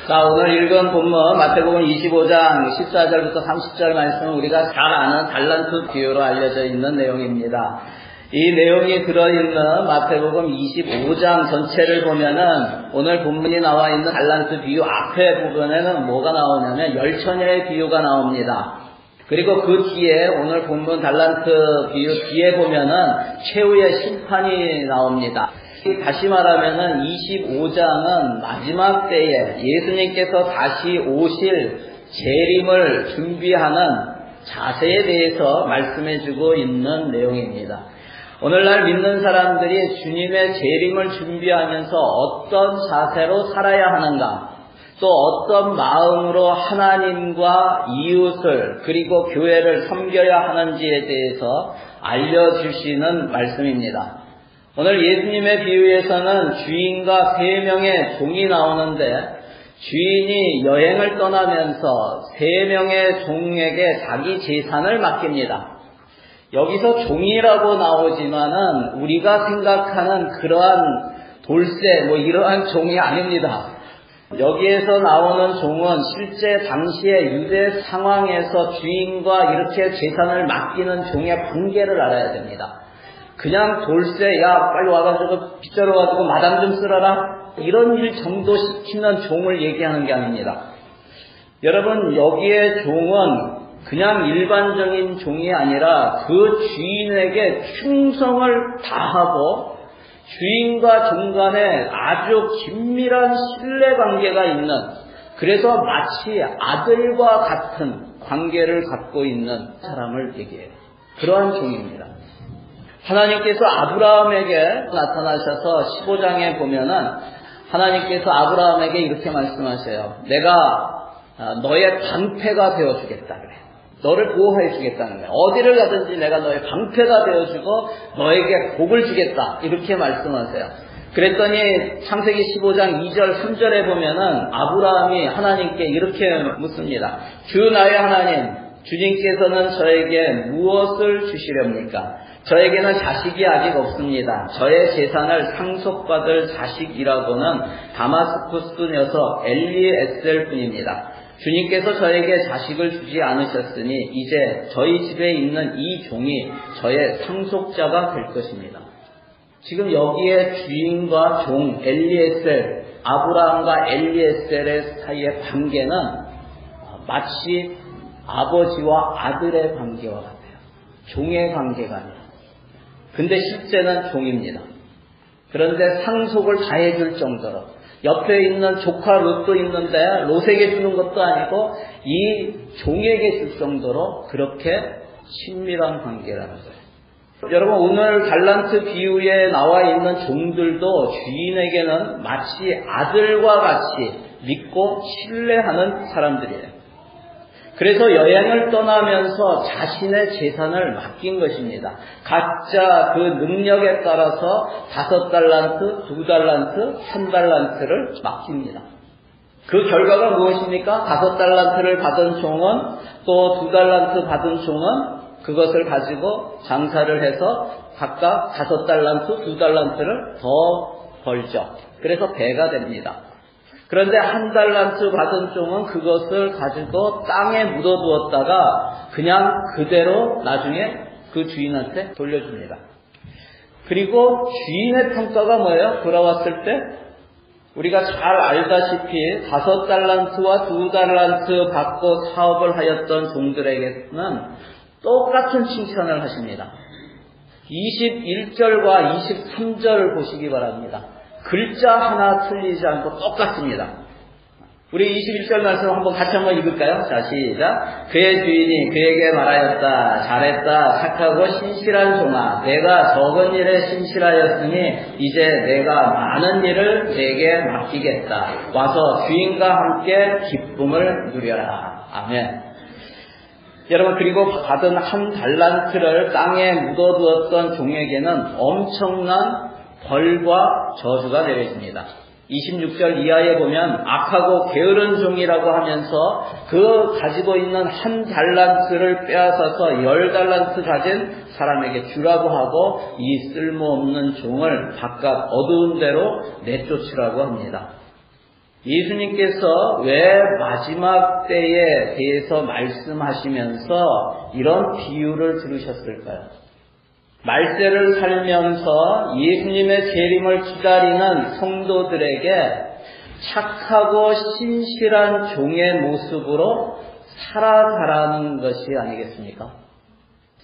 자, 오늘 읽은 본문 마태복음 25장 14절부터 30절 말씀은 우리가 잘 아는 달란트 비유로 알려져 있는 내용입니다. 이 내용이 들어있는 마태복음 25장 전체를 보면은 오늘 본문이 나와 있는 달란트 비유 앞에 부분에는 뭐가 나오냐면 열처녀의 비유가 나옵니다. 그리고 그 뒤에 오늘 본문 달란트 비유 뒤에 보면은 최후의 심판이 나옵니다. 다시 말하면은 25장은 마지막 때에 예수님께서 다시 오실 재림을 준비하는 자세에 대해서 말씀해주고 있는 내용입니다. 오늘날 믿는 사람들이 주님의 재림을 준비하면서 어떤 자세로 살아야 하는가, 또 어떤 마음으로 하나님과 이웃을 그리고 교회를 섬겨야 하는지에 대해서 알려주시는 말씀입니다. 오늘 예수님의 비유에서는 주인과 3명의 종이 나오는데 주인이 여행을 떠나면서 3명의 종에게 자기 재산을 맡깁니다. 여기서 종이라고 나오지만은 우리가 생각하는 그러한 돌쇠 이러한 종이 아닙니다. 여기에서 나오는 종은 실제 당시의 유대 상황에서 주인과 이렇게 재산을 맡기는 종의 관계를 알아야 됩니다. 그냥 돌쇠, 야 빨리 와가지고 빗자루가지고 마당 좀 쓸어라, 이런 일 정도 시키는 종을 얘기하는 게 아닙니다. 여러분, 여기에 종은 그냥 일반적인 종이 아니라 그 주인에게 충성을 다하고 주인과 종 간에 아주 긴밀한 신뢰관계가 있는, 그래서 마치 아들과 같은 관계를 갖고 있는 사람을 얘기해요. 그러한 종입니다. 하나님께서 아브라함에게 나타나셔서 15장에 보면은 하나님께서 아브라함에게 이렇게 말씀하셔요. 내가 너의 방패가 되어주겠다 그래요. 너를 보호해 주겠다는 거예요. 어디를 가든지 내가 너의 방패가 되어주고 너에게 복을 주겠다, 이렇게 말씀하세요. 그랬더니 창세기 15장 2절 3절에 보면은 아브라함이 하나님께 이렇게 묻습니다. 주 나의 하나님, 주님께서는 저에게 무엇을 주시렵니까? 저에게는 자식이 아직 없습니다. 저의 재산을 상속받을 자식이라고는 다마스쿠스 녀석 엘리에셀 뿐입니다. 주님께서 저에게 자식을 주지 않으셨으니 이제 저희 집에 있는 이 종이 저의 상속자가 될 것입니다. 지금 여기에 주인과 종 엘리에셀, 아브라함과 엘리에셀의 사이의 관계는 마치 아버지와 아들의 관계와 같아요. 종의 관계가 아니라. 근데 실제는 종입니다. 그런데 상속을 다 해줄 정도로, 옆에 있는 조카 롯도 있는데 롯에게 주는 것도 아니고 이 종에게 줄 정도로 그렇게 친밀한 관계라는 거예요. 여러분, 오늘 달란트 비유에 나와 있는 종들도 주인에게는 마치 아들과 같이 믿고 신뢰하는 사람들이에요. 그래서 여행을 떠나면서 자신의 재산을 맡긴 것입니다. 각자 그 능력에 따라서 5달란트, 2달란트, 3달란트를 맡깁니다. 그 결과가 무엇입니까? 5달란트를 받은 종은, 또 2달란트 받은 종은 그것을 가지고 장사를 해서 각각 5달란트, 2달란트를 더 벌죠. 그래서 배가 됩니다. 그런데 1달란트 받은 종은 그것을 가지고 땅에 묻어두었다가 그냥 그대로 나중에 그 주인한테 돌려줍니다. 그리고 주인의 평가가 뭐예요? 돌아왔을 때 우리가 잘 알다시피 5달란트와 2달란트 받고 사업을 하였던 종들에게는 똑같은 칭찬을 하십니다. 21절과 23절을 보시기 바랍니다. 글자 하나 틀리지 않고 똑같습니다. 우리 21절 말씀 한번 같이 한번 읽을까요? 자, 시작. 그의 주인이 그에게 말하였다. 잘했다. 착하고 신실한 종아. 내가 적은 일에 신실하였으니 이제 내가 많은 일을 내게 맡기겠다. 와서 주인과 함께 기쁨을 누려라. 아멘. 여러분, 그리고 받은 1달란트를 땅에 묻어두었던 종에게는 엄청난 벌과 저주가 내려집니다. 26절 이하에 보면 악하고 게으른 종이라고 하면서 그 가지고 있는 1달란트를 빼앗아서 10달란트 가진 사람에게 주라고 하고 이 쓸모없는 종을 바깥 어두운 데로 내쫓으라고 합니다. 예수님께서 왜 마지막 때에 대해서 말씀하시면서 이런 비유를 들으셨을까요? 말세를 살면서 예수님의 재림을 기다리는 성도들에게 착하고 신실한 종의 모습으로 살아가라는 것이 아니겠습니까?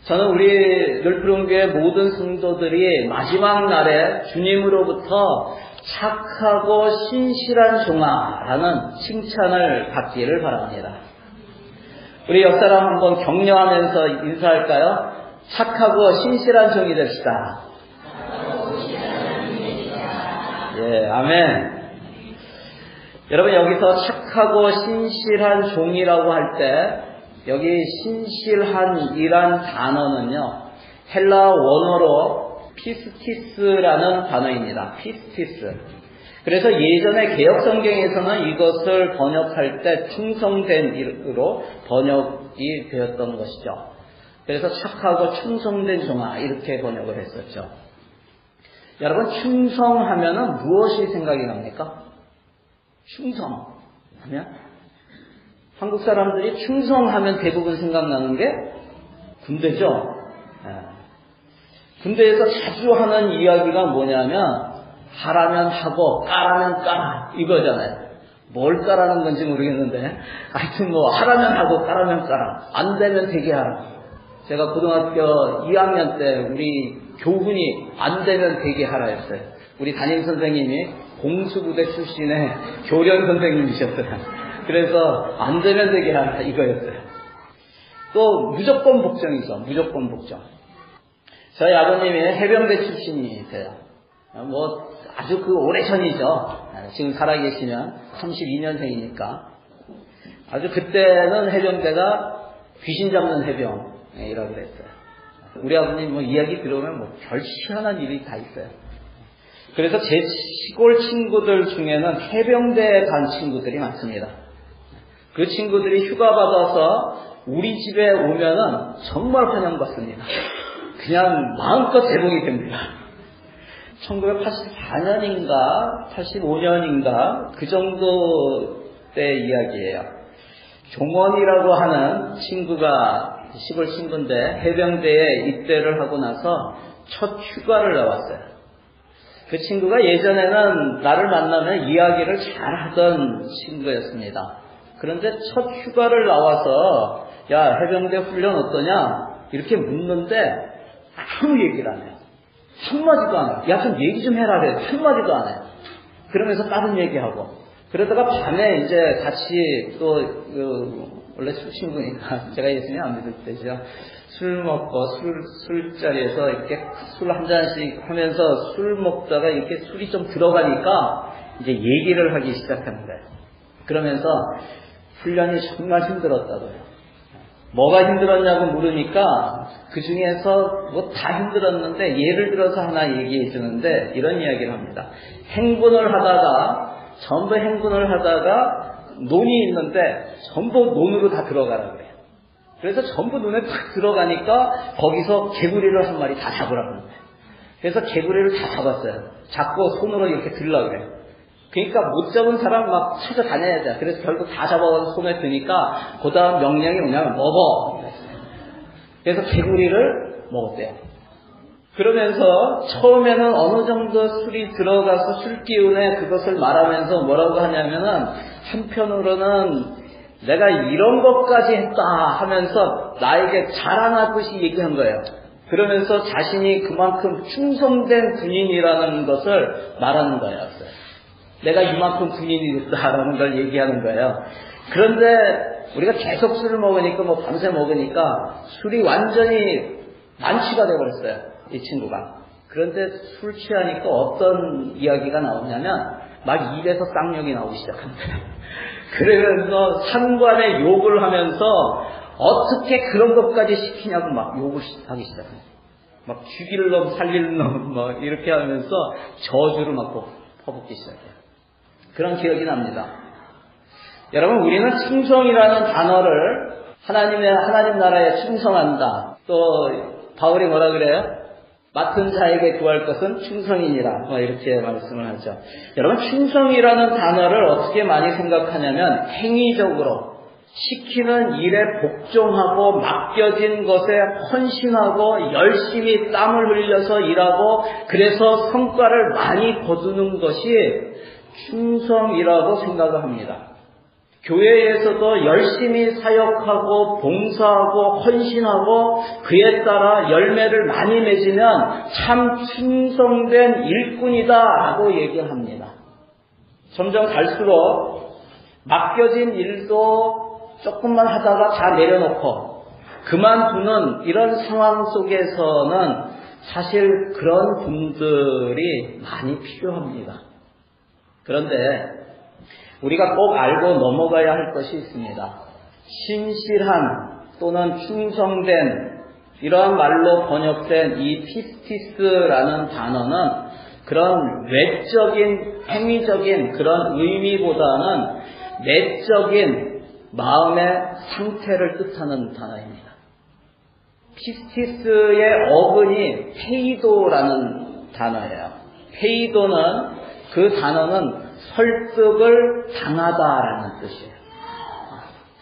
저는 우리 늘푸른교회 모든 성도들이 마지막 날에 주님으로부터 착하고 신실한 종아라는 칭찬을 받기를 바랍니다. 우리 옆사람 한번 격려하면서 인사할까요? 착하고 신실한 종이 됩시다. 예, 아멘. 여러분, 여기서 착하고 신실한 종이라고 할 때 여기 신실한이란 단어는요, 헬라 원어로 피스티스라는 단어입니다. 피스티스. 그래서 예전에 개역성경에서는 이것을 번역할 때 충성된으로 번역이 되었던 것이죠. 그래서 착하고 충성된 종아 이렇게 번역을 했었죠. 여러분, 충성하면은 무엇이 생각이 납니까? 충성하면? 한국 사람들이 충성하면 대부분 생각나는 게 군대죠. 군대에서 자주 하는 이야기가 뭐냐면 하라면 하고 까라면 까라 이거잖아요. 뭘 까라는 건지 모르겠는데 하여튼 뭐 하라면 하고 까라면 까라, 안 되면 되게 하라. 제가 고등학교 2학년 때 우리 교훈이 안 되면 되게 하라 했어요. 우리 담임 선생님이 공수부대 출신의 교련 선생님이셨어요. 그래서 안 되면 되게 하라 이거였어요. 또 무조건 복종이죠. 무조건 복종. 저희 아버님이 해병대 출신이세요. 뭐 아주 그 오래전이죠. 지금 살아계시면 32년생이니까 아주 그때는 해병대가 귀신 잡는 해병이라고 그랬어요. 우리 아버님 뭐 이야기 들어오면 뭐 별 희한한 일이 다 있어요. 그래서 제 시골 친구들 중에는 해병대에 간 친구들이 많습니다. 그 친구들이 휴가 받아서 우리 집에 오면은 정말 환영받습니다. 그냥 마음껏 제복이 됩니다. 1984년인가 85년인가 그 정도 때 이야기예요. 종원이라고 하는 친구가 시골 친구인데 해병대에 입대를 하고 나서 첫 휴가를 나왔어요. 그 친구가 예전에는 나를 만나면 이야기를 잘하던 친구였습니다. 그런데 첫 휴가를 나와서 야, 해병대 훈련 어떠냐? 이렇게 묻는데 아무 얘기를 안 해요. 한마디도 안 해요. 야, 좀 얘기 좀 해라 그래. 한마디도 안 해요. 그러면서 다른 얘기하고. 그러다가 밤에 이제 같이 또 원래 술 친구니까 제가 예수님 안 믿을 때죠. 술 먹고 술자리에서 이렇게 술 한 잔씩 하면서 술 먹다가 이렇게 술이 좀 들어가니까 이제 얘기를 하기 시작하는 거예요. 그러면서 훈련이 정말 힘들었다고요. 뭐가 힘들었냐고 물으니까 그 중에서 뭐 다 힘들었는데 예를 들어서 하나 얘기해 주는데 이런 이야기를 합니다. 전부 행군을 하다가 논이 있는데 전부 논으로 다 들어가라 그래요. 그래서 전부 눈에 탁 들어가니까 거기서 개구리를 한 마리 다 잡으라고 하는 거예요. 그래서 개구리를 다 잡았어요. 잡고 손으로 이렇게 들려고 그래요. 그러니까 못 잡은 사람 막 찾아다녀야 돼. 그래서 결국 다 잡아서 손에 드니까 그 다음 명령이 뭐냐면 먹어. 그래서 개구리를 먹었대요. 그러면서 처음에는 어느 정도 술이 들어가서 술 기운에 그것을 말하면서 뭐라고 하냐면은 한편으로는 내가 이런 것까지 했다 하면서 나에게 자랑하듯이 얘기한 거예요. 그러면서 자신이 그만큼 충성된 군인이라는 것을 말하는 거였어요. 내가 이만큼 군인이 됐다라는 걸 얘기하는 거예요. 그런데 우리가 계속 술을 먹으니까 뭐 밤새 먹으니까 술이 완전히 만취가 되어버렸어요. 이 친구가. 그런데 술 취하니까 어떤 이야기가 나오냐면 막 입에서 쌍욕이 나오기 시작합니다. 그러면서 상관에 욕을 하면서 어떻게 그런 것까지 시키냐고 막 욕을 하기 시작합니다. 막 죽일 놈 살릴 놈 막 이렇게 하면서 저주를 막 퍼붓기 시작해요. 그런 기억이 납니다. 여러분, 우리는 충성이라는 단어를 하나님 나라에 충성한다. 또 바울이 뭐라 그래요? 맡은 자에게 구할 것은 충성이니라. 이렇게 말씀을 하죠. 여러분, 충성이라는 단어를 어떻게 많이 생각하냐면 행위적으로 시키는 일에 복종하고 맡겨진 것에 헌신하고 열심히 땀을 흘려서 일하고 그래서 성과를 많이 거두는 것이 충성이라고 생각을 합니다. 교회에서도 열심히 사역하고 봉사하고 헌신하고 그에 따라 열매를 많이 맺으면 참 충성된 일꾼이다라고 얘기를 합니다. 점점 갈수록 맡겨진 일도 조금만 하다가 다 내려놓고 그만두는 이런 상황 속에서는 사실 그런 분들이 많이 필요합니다. 그런데 우리가 꼭 알고 넘어가야 할 것이 있습니다. 신실한 또는 충성된 이러한 말로 번역된 이 피스티스라는 단어는 그런 외적인 행위적인 그런 의미보다는 내적인 마음의 상태를 뜻하는 단어입니다. 피스티스의 어근이 페이도라는 단어예요. 페이도는 그 단어는 설득을 당하다라는 뜻이에요.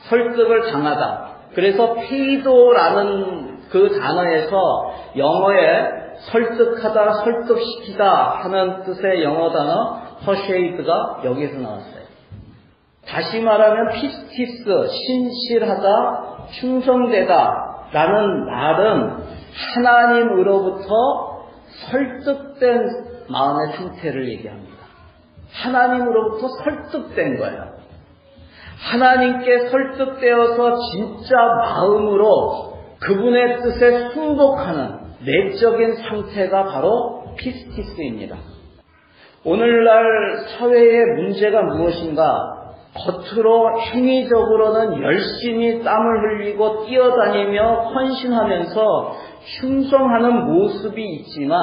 설득을 당하다. 그래서 페이도라는 그 단어에서 영어에 설득하다, 설득시키다 하는 뜻의 영어 단어 퍼쉐이드가 여기에서 나왔어요. 다시 말하면 피스티스, 신실하다, 충성되다 라는 말은 하나님으로부터 설득된 마음의 상태를 얘기합니다. 하나님으로부터 설득된 거예요. 하나님께 설득되어서 진짜 마음으로 그분의 뜻에 순복하는 내적인 상태가 바로 피스티스입니다. 오늘날 사회의 문제가 무엇인가? 겉으로 행위적으로는 열심히 땀을 흘리고 뛰어다니며 헌신하면서 충성하는 모습이 있지만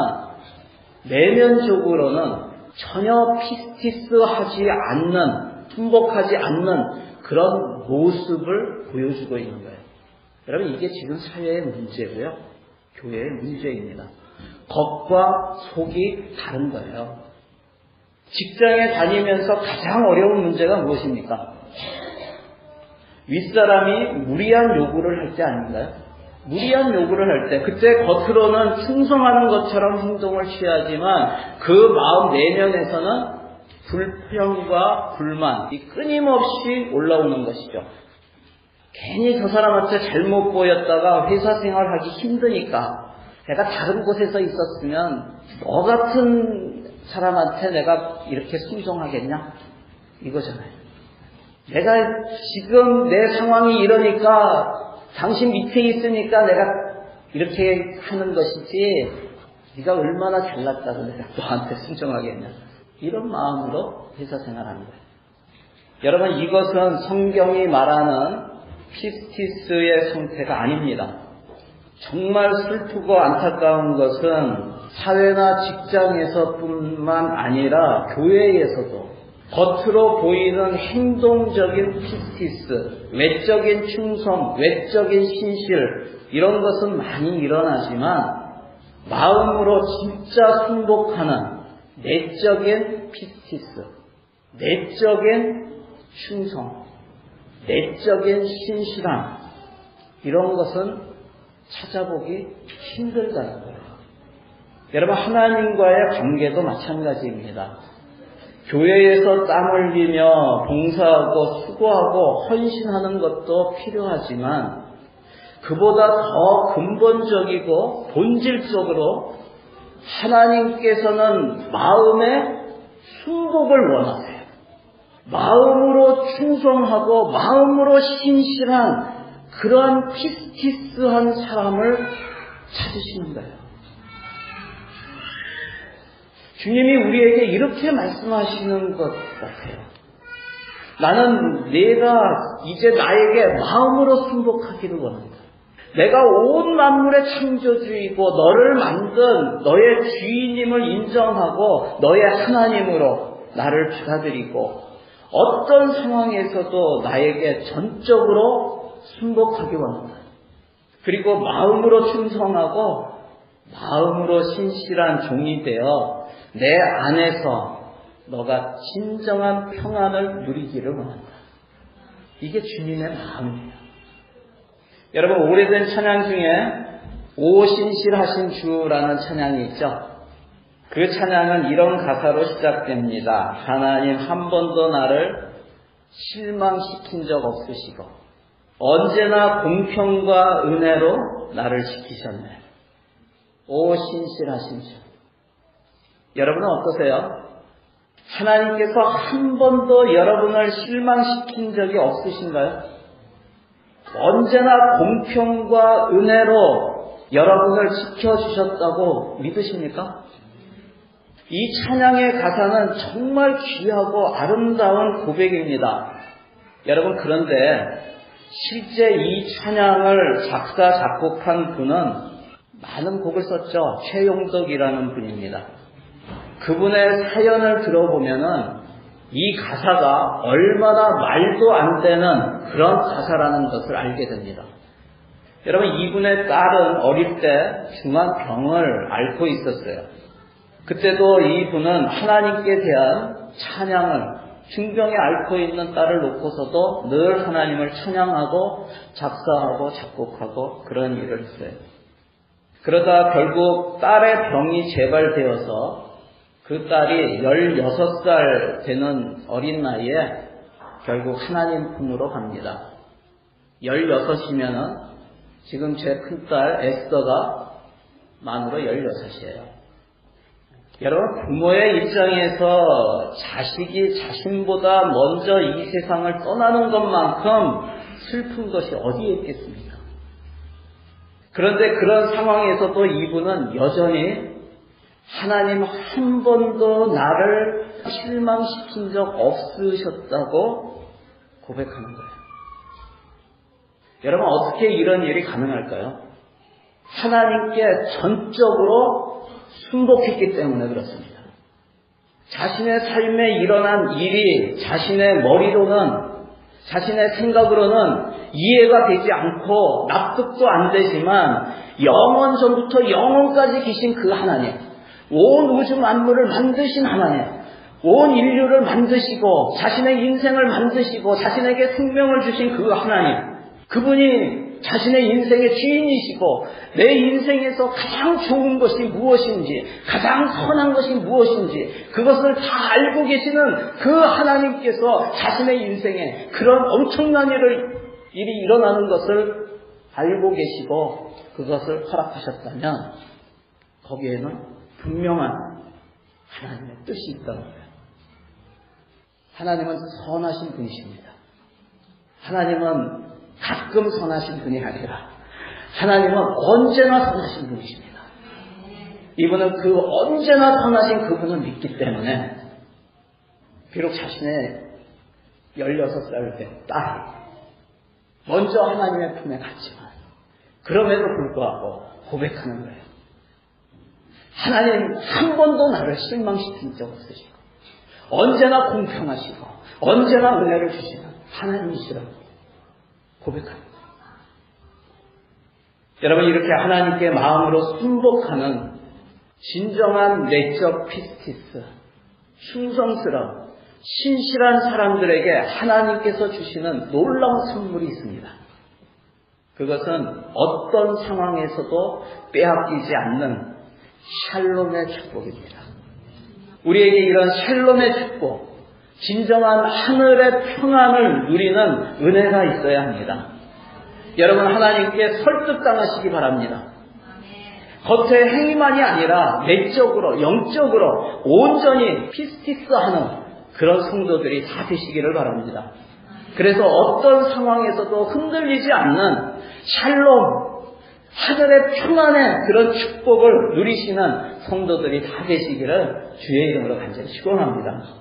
내면적으로는 전혀 피스티스하지 않는, 순복하지 않는 그런 모습을 보여주고 있는 거예요. 여러분, 이게 지금 사회의 문제고요. 교회의 문제입니다. 겉과 속이 다른 거예요. 직장에 다니면서 가장 어려운 문제가 무엇입니까? 윗사람이 무리한 요구를 할 때 아닌가요? 무리한 요구를 할 때, 그때 겉으로는 충성하는 것처럼 행동을 취하지만 그 마음 내면에서는 불평과 불만이 끊임없이 올라오는 것이죠. 괜히 저 사람한테 잘못 보였다가 회사 생활하기 힘드니까 내가 다른 곳에서 있었으면 너 같은 사람한테 내가 이렇게 순종하겠냐? 이거잖아요. 내가 지금 내 상황이 이러니까 당신 밑에 있으니까 내가 이렇게 하는 것이지 네가 얼마나 잘났다고 내가 너한테 순종하겠냐? 이런 마음으로 회사 생활하는 거예요. 여러분, 이것은 성경이 말하는 피스티스의 상태가 아닙니다. 정말 슬프고 안타까운 것은 사회나 직장에서뿐만 아니라 교회에서도 겉으로 보이는 행동적인 피스티스, 외적인 충성, 외적인 신실 이런 것은 많이 일어나지만 마음으로 진짜 순복하는 내적인 피스티스, 내적인 충성, 내적인 신실함 이런 것은 찾아보기 힘들다는 거예요. 여러분, 하나님과의 관계도 마찬가지입니다. 교회에서 땀 흘리며 봉사하고 수고하고 헌신하는 것도 필요하지만 그보다 더 근본적이고 본질적으로 하나님께서는 마음의 순복을 원하세요. 마음으로 충성하고 마음으로 신실한 그러한 피스티스한 사람을 찾으시는 거예요. 주님이 우리에게 이렇게 말씀하시는 것 같아요. 나는 내가 이제 나에게 마음으로 순복하기를 원한다. 내가 온 만물의 창조주이고 너를 만든 너의 주인임을 인정하고 너의 하나님으로 나를 받아들이고 어떤 상황에서도 나에게 전적으로 순복하기 원한다. 그리고 마음으로 충성하고 마음으로 신실한 종이 되어 내 안에서 너가 진정한 평안을 누리기를 원한다. 이게 주님의 마음이에요. 여러분, 오래된 찬양 중에 오 신실하신 주라는 찬양이 있죠. 그 찬양은 이런 가사로 시작됩니다. 하나님 한 번도 나를 실망시킨 적 없으시고 언제나 공평과 은혜로 나를 지키셨네. 오 신실하신 주. 여러분은 어떠세요? 하나님께서 한 번도 여러분을 실망시킨 적이 없으신가요? 언제나 공평과 은혜로 여러분을 지켜주셨다고 믿으십니까? 이 찬양의 가사는 정말 귀하고 아름다운 고백입니다. 여러분, 그런데 실제 이 찬양을 작사 작곡한 분은 많은 곡을 썼죠. 최용덕이라는 분입니다. 그분의 사연을 들어보면은 이 가사가 얼마나 말도 안 되는 그런 가사라는 것을 알게 됩니다. 여러분, 이분의 딸은 어릴 때 중환병을 앓고 있었어요. 그때도 이분은 하나님께 대한 찬양을, 중병에 앓고 있는 딸을 놓고서도 늘 하나님을 찬양하고 작사하고 작곡하고 그런 일을 했어요. 그러다 결국 딸의 병이 재발되어서 그 딸이 16살 되는 어린 나이에 결국 하나님 품으로 갑니다. 16이면은 지금 제 큰딸 에스더가 만으로 16이에요. 여러분, 부모의 입장에서 자식이 자신보다 먼저 이 세상을 떠나는 것만큼 슬픈 것이 어디에 있겠습니까? 그런데 그런 상황에서도 이분은 여전히 하나님 한 번도 나를 실망시킨 적 없으셨다고 고백하는 거예요. 여러분, 어떻게 이런 일이 가능할까요? 하나님께 전적으로 순복했기 때문에 그렇습니다. 자신의 삶에 일어난 일이 자신의 머리로는, 자신의 생각으로는 이해가 되지 않고 납득도 안 되지만 영원 전부터 영원까지 계신 그 하나님, 온 우주 만물을 만드신 하나님, 온 인류를 만드시고 자신의 인생을 만드시고 자신에게 생명을 주신 그 하나님, 그분이 자신의 인생의 주인이시고 내 인생에서 가장 좋은 것이 무엇인지, 가장 선한 것이 무엇인지 그것을 다 알고 계시는 그 하나님께서 자신의 인생에 그런 엄청난 일이 일어나는 것을 알고 계시고 그것을 허락하셨다면 거기에는 분명한 하나님의 뜻이 있다는 거예요. 하나님은 선하신 분이십니다. 하나님은 가끔 선하신 분이 아니라 하나님은 언제나 선하신 분이십니다. 이분은 그 언제나 선하신 그분을 믿기 때문에 비록 자신의 16살 된 딸이 먼저 하나님의 품에 갔지만 그럼에도 불구하고 고백하는 거예요. 하나님 한 번도 나를 실망시킨 적 없으시고 언제나 공평하시고 언제나 은혜를 주시는 하나님이시라고 고백합니다. 여러분, 이렇게 하나님께 마음으로 순복하는 진정한 내적 피스티스, 충성스러운 신실한 사람들에게 하나님께서 주시는 놀라운 선물이 있습니다. 그것은 어떤 상황에서도 빼앗기지 않는 샬롬의 축복입니다. 우리에게 이런 샬롬의 축복, 진정한 하늘의 평안을 누리는 은혜가 있어야 합니다. 여러분, 하나님께 설득당하시기 바랍니다. 겉의 행위만이 아니라 내적으로, 영적으로 온전히 피스티스하는 그런 성도들이 다 되시기를 바랍니다. 그래서 어떤 상황에서도 흔들리지 않는 샬롬, 하늘의 평안의 그런 축복을 누리시는 성도들이 다 되시기를 주의 이름으로 간절히 축원합니다.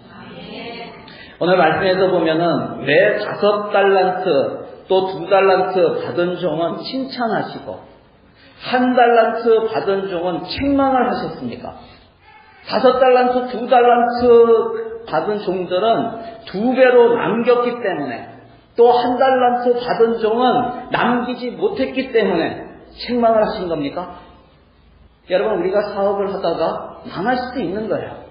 오늘 말씀에서 보면은 왜 5달란트 또 2달란트 받은 종은 칭찬하시고 1달란트 받은 종은 책망을 하셨습니까? 5달란트, 2달란트 받은 종들은 2배로 남겼기 때문에 또 1달란트 받은 종은 남기지 못했기 때문에 책망을 하신 겁니까? 여러분, 우리가 사업을 하다가 망할 수도 있는 거예요.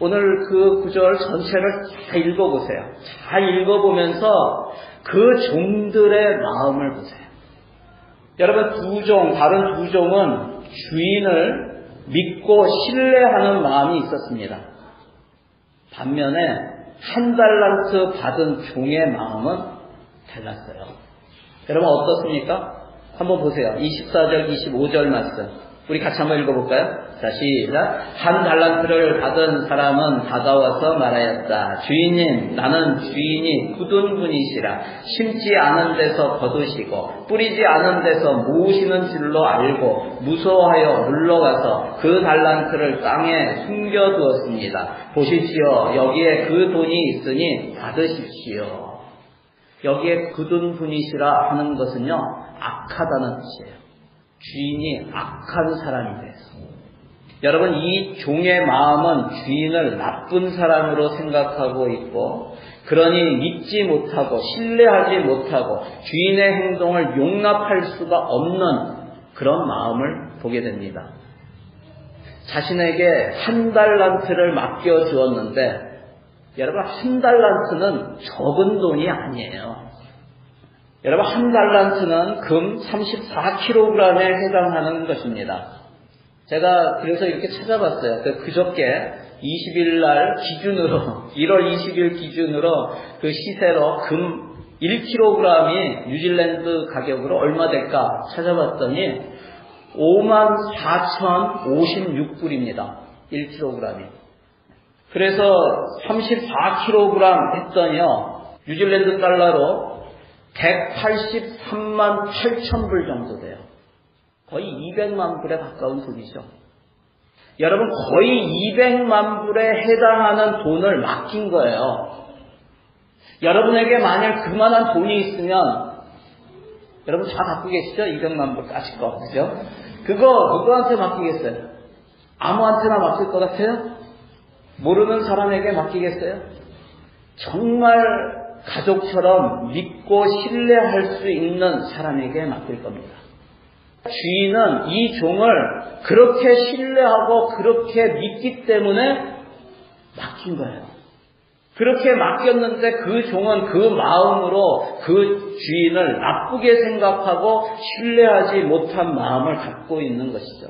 오늘 그 구절 전체를 잘 읽어보세요. 잘 읽어보면서 그 종들의 마음을 보세요. 여러분, 다른 두 종은 주인을 믿고 신뢰하는 마음이 있었습니다. 반면에 한 달란트 받은 종의 마음은 달랐어요. 여러분, 어떻습니까? 한번 보세요. 24절, 25절 말씀. 우리 같이 한번 읽어볼까요? 자, 시작. 한 달란트를 받은 사람은 다가와서 말하였다. 주인님, 나는 주인이 굳은 분이시라. 심지 않은 데서 거두시고 뿌리지 않은 데서 모으시는 줄로 알고 무서워하여 물러가서 그 달란트를 땅에 숨겨두었습니다. 보십시오. 여기에 그 돈이 있으니 받으십시오. 여기에 굳은 분이시라 하는 것은요, 악하다는 뜻이에요. 주인이 악한 사람이 돼서. 여러분, 이 종의 마음은 주인을 나쁜 사람으로 생각하고 있고, 그러니 믿지 못하고 신뢰하지 못하고 주인의 행동을 용납할 수가 없는 그런 마음을 보게 됩니다. 자신에게 한 달란트를 맡겨주었는데, 여러분, 한 달란트는 적은 돈이 아니에요. 여러분, 한 달란트는 금 34kg에 해당하는 것입니다. 제가 그래서 이렇게 찾아봤어요. 그저께 20일 날 기준으로, 1월 20일 기준으로 그 시세로 금 1kg이 뉴질랜드 가격으로 얼마 될까 찾아봤더니 54,056불입니다. 1kg이. 그래서 34kg 했더니요, 뉴질랜드 달러로 183만 8천 불 정도 돼요. 거의 200만 불에 가까운 돈이죠. 여러분, 거의 200만 불에 해당하는 돈을 맡긴 거예요. 여러분에게 만약 그만한 돈이 있으면, 여러분 다 갖고 계시죠? 200만 불 까짓 거, 그죠? 그거 누구한테 맡기겠어요? 아무한테나 맡길 것 같아요? 모르는 사람에게 맡기겠어요? 정말 가족처럼 믿고 신뢰할 수 있는 사람에게 맡길 겁니다. 주인은 이 종을 그렇게 신뢰하고 그렇게 믿기 때문에 맡긴 거예요. 그렇게 맡겼는데 그 종은 그 마음으로 그 주인을 나쁘게 생각하고 신뢰하지 못한 마음을 갖고 있는 것이죠.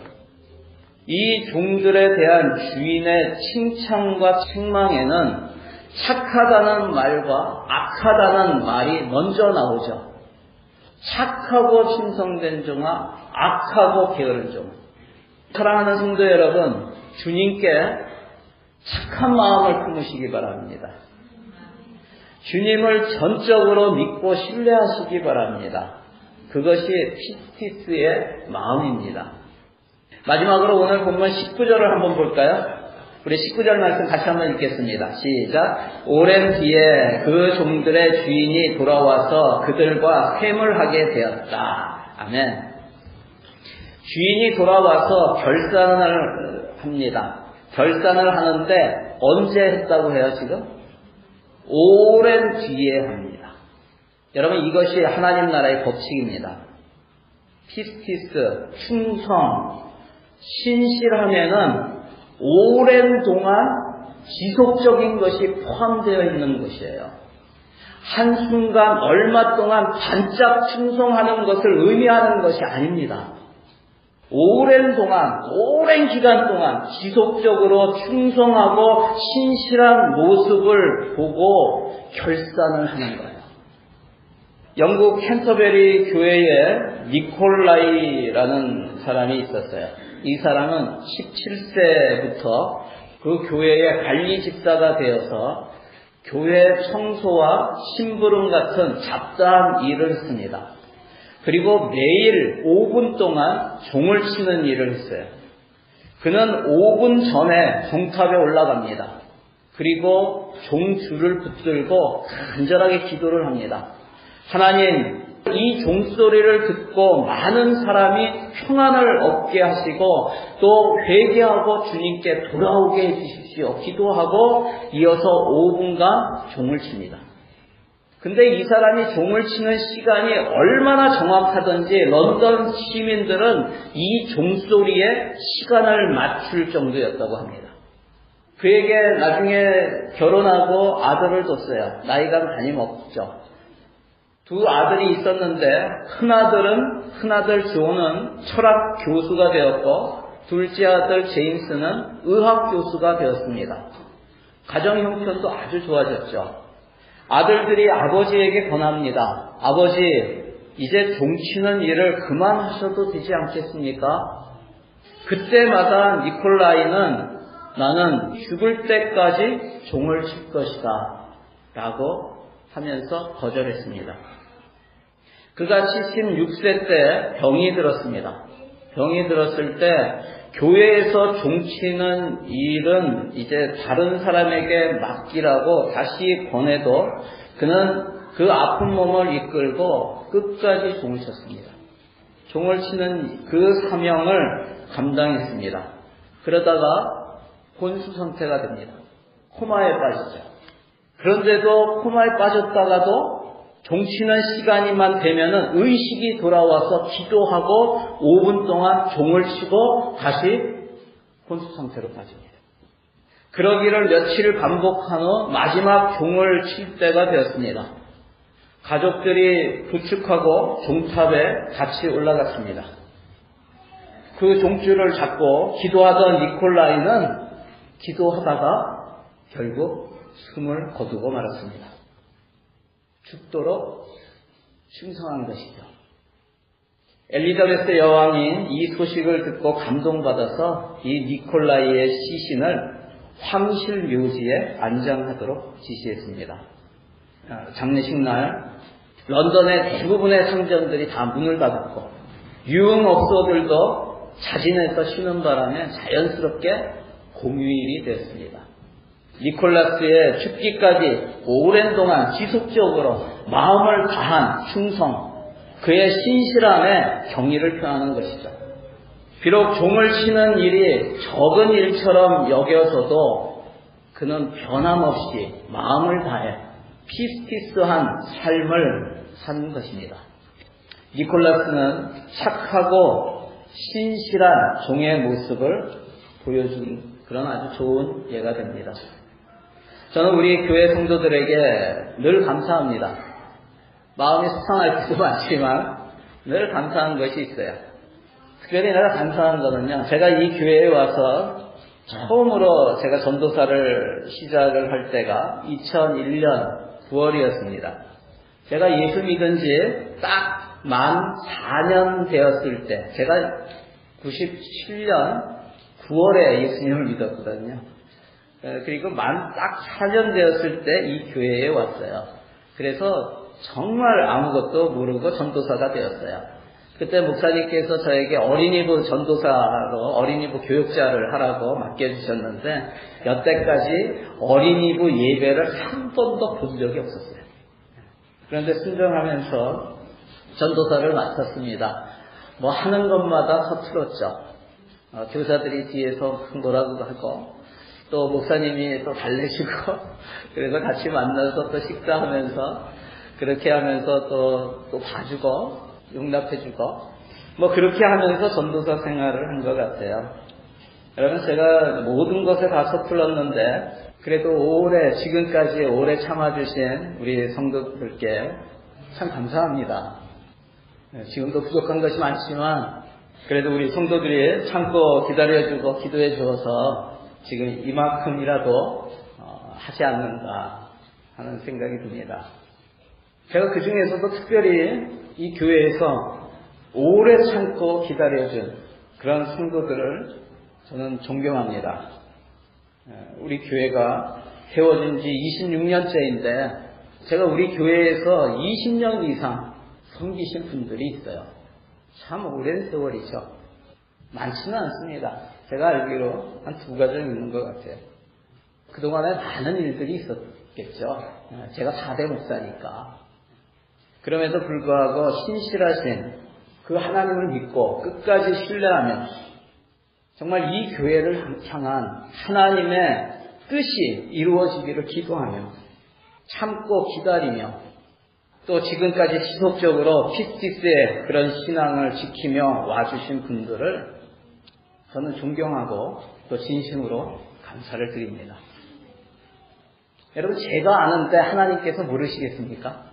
이 종들에 대한 주인의 칭찬과 책망에는 착하다는 말과 악하다는 말이 먼저 나오죠. 착하고 신성된 종과 악하고 게으른 종. 사랑하는 성도 여러분, 주님께 착한 마음을 품으시기 바랍니다. 주님을 전적으로 믿고 신뢰하시기 바랍니다. 그것이 피스티스의 마음입니다. 마지막으로 오늘 본문 19절을 한번 볼까요? 우리 19절 말씀 같이 한번 읽겠습니다. 시작. 오랜 뒤에 그 종들의 주인이 돌아와서 그들과 회물하게 되었다. 아멘. 주인이 돌아와서 결산을 합니다. 결산을 하는데 언제 했다고 해요, 지금? 오랜 뒤에 합니다. 여러분, 이것이 하나님 나라의 법칙입니다. 피스티스, 충성, 신실하면은 오랜 동안 지속적인 것이 포함되어 있는 것이에요. 한순간 얼마 동안 반짝 충성하는 것을 의미하는 것이 아닙니다. 오랜 동안, 오랜 기간 동안 지속적으로 충성하고 신실한 모습을 보고 결산을 하는 거예요. 영국 캔터베리 교회에 니콜라이라는 사람이 있었어요. 이 사람은 17세부터 그 교회의 관리 집사가 되어서 교회 청소와 심부름 같은 잡다한 일을 했습니다. 그리고 매일 5분 동안 종을 치는 일을 했어요. 그는 5분 전에 종탑에 올라갑니다. 그리고 종줄을 붙들고 간절하게 기도를 합니다. 하나님, 이 종소리를 듣고 많은 사람이 평안을 얻게 하시고 또 회개하고 주님께 돌아오게 해주십시오. 기도하고 이어서 5분간 종을 칩니다. 근데 이 사람이 종을 치는 시간이 얼마나 정확하던지 런던 시민들은 이 종소리에 시간을 맞출 정도였다고 합니다. 그에게 나중에 결혼하고 아들을 뒀어요. 나이가 많이 먹죠. 두 아들이 있었는데 큰아들 존은 철학 교수가 되었고 둘째 아들 제임스는 의학 교수가 되었습니다. 가정 형편도 아주 좋아졌죠. 아들들이 아버지에게 권합니다. 아버지, 이제 종치는 일을 그만하셔도 되지 않겠습니까? 그때마다 니콜라이는 나는 죽을 때까지 종을 칠 것이다 라고 하면서 거절했습니다. 그가 76세 때 병이 들었습니다. 병이 들었을 때 교회에서 종치는 일은 이제 다른 사람에게 맡기라고 다시 권해도 그는 그 아픈 몸을 이끌고 끝까지 종을 쳤습니다. 종을 치는 그 사명을 감당했습니다. 그러다가 혼수 상태가 됩니다. 코마에 빠지죠. 그런데도 코마에 빠졌다가도 종치는 시간이만 되면은 의식이 돌아와서 기도하고 5분 동안 종을 치고 다시 혼수 상태로 빠집니다. 그러기를 며칠 반복한 후 마지막 종을 칠 때가 되었습니다. 가족들이 부축하고 종탑에 같이 올라갔습니다. 그 종줄을 잡고 기도하던 니콜라이는 기도하다가 결국 숨을 거두고 말았습니다. 죽도록 충성한 것이죠. 엘리자베스 여왕이 이 소식을 듣고 감동받아서 이 니콜라이의 시신을 황실 묘지에 안장하도록 지시했습니다. 장례식 날 런던의 대부분의 상점들이 다 문을 닫았고 유흥업소들도 자진해서 쉬는 바람에 자연스럽게 공휴일이 되었습니다. 니콜라스의 죽기까지 오랜 동안 지속적으로 마음을 다한 충성, 그의 신실함에 경의를 표하는 것이죠. 비록 종을 치는 일이 적은 일처럼 여겨서도 그는 변함없이 마음을 다해 피스티스한 삶을 산 것입니다. 니콜라스는 착하고 신실한 종의 모습을 보여준 그런 아주 좋은 예가 됩니다. 저는 우리 교회 성도들에게 늘 감사합니다. 마음이 수상할 때도 많지만 늘 감사한 것이 있어요. 특별히 내가 감사한 거는요, 제가 이 교회에 와서 처음으로 제가 전도사를 시작을 할 때가 2001년 9월이었습니다. 제가 예수 믿은 지 딱 만 4년 되었을 때, 제가 97년 9월에 예수님을 믿었거든요. 그리고 만 딱 4년 되었을 때 이 교회에 왔어요. 그래서 정말 아무것도 모르고 전도사가 되었어요. 그때 목사님께서 저에게 어린이부 전도사로 어린이부 교육자를 하라고 맡겨주셨는데 여태까지 어린이부 예배를 한 번도 본 적이 없었어요. 그런데 순종하면서 전도사를 맡았습니다. 뭐 하는 것마다 서툴었죠. 교사들이 뒤에서 뭐라고 하고 또 목사님이 또 달래주고 그래서 같이 만나서 또 식사하면서 그렇게 하면서 또 봐주고 용납해주고 뭐 그렇게 하면서 전도사 생활을 한 것 같아요. 여러분, 제가 모든 것에 다 서툴렀는데 그래도 지금까지 오래 참아주신 우리 성도들께 참 감사합니다. 지금도 부족한 것이 많지만 그래도 우리 성도들이 참고 기다려주고 기도해 주어서 지금 이만큼이라도 하지 않는가 하는 생각이 듭니다. 제가 그 중에서도 특별히 이 교회에서 오래 참고 기다려준 그런 성도들을 저는 존경합니다. 우리 교회가 세워진 지 26년째인데 제가 우리 교회에서 20년 이상 섬기신 분들이 있어요. 참 오랜 세월이죠. 많지는 않습니다. 제가 알기로 한 2가정 있는 것 같아요. 그동안에 많은 일들이 있었겠죠. 제가 4대 목사니까. 그럼에도 불구하고 신실하신 그 하나님을 믿고 끝까지 신뢰하며 정말 이 교회를 향한 하나님의 뜻이 이루어지기를 기도하며 참고 기다리며 또 지금까지 지속적으로 피스티스의 그런 신앙을 지키며 와주신 분들을 저는 존경하고 또 진심으로 감사를 드립니다. 여러분, 제가 아는데 하나님께서 모르시겠습니까?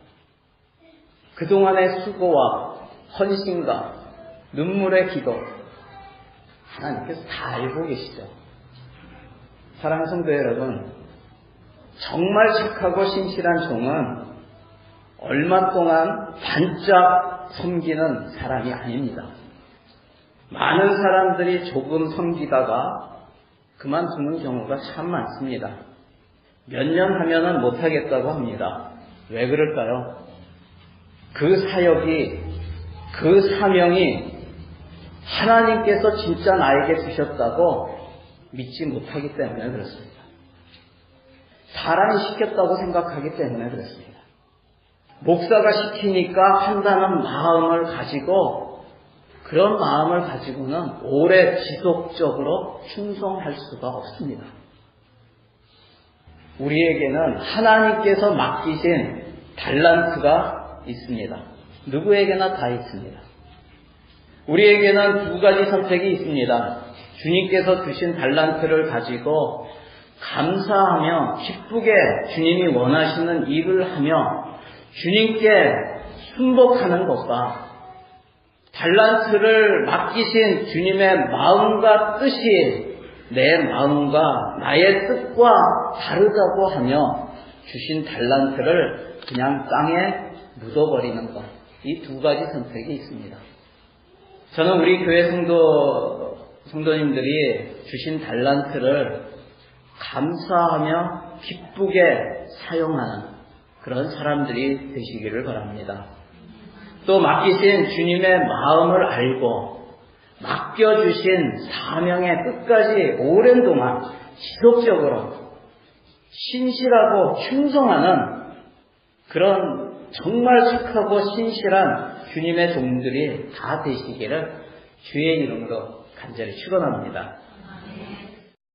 그동안의 수고와 헌신과 눈물의 기도 하나님께서 다 알고 계시죠. 사랑하는 성도 여러분, 정말 착하고 신실한 종은 얼마 동안 반짝 섬기는 사람이 아닙니다. 많은 사람들이 조금 섬기다가 그만두는 경우가 참 많습니다. 몇 년 하면은 못하겠다고 합니다. 왜 그럴까요? 그 사역이, 그 사명이 하나님께서 진짜 나에게 주셨다고 믿지 못하기 때문에 그렇습니다. 사람이 시켰다고 생각하기 때문에 그렇습니다. 목사가 시키니까 한다는 마음을 가지고, 그런 마음을 가지고는 오래 지속적으로 충성할 수가 없습니다. 우리에게는 하나님께서 맡기신 달란트가 있습니다. 누구에게나 다 있습니다. 우리에게는 두 가지 선택이 있습니다. 주님께서 주신 달란트를 가지고 감사하며 기쁘게 주님이 원하시는 일을 하며 주님께 순복하는 것과 달란트를 맡기신 주님의 마음과 뜻이 내 마음과 나의 뜻과 다르다고 하며 주신 달란트를 그냥 땅에 묻어버리는 것, 이 두 가지 선택이 있습니다. 저는 우리 교회 성도님들이 주신 달란트를 감사하며 기쁘게 사용하는 그런 사람들이 되시기를 바랍니다. 또 맡기신 주님의 마음을 알고 맡겨주신 사명의 끝까지 오랜 동안 지속적으로 신실하고 충성하는 그런 정말 착하고 신실한 주님의 종들이 다 되시기를 주의 이름으로 간절히 축원합니다.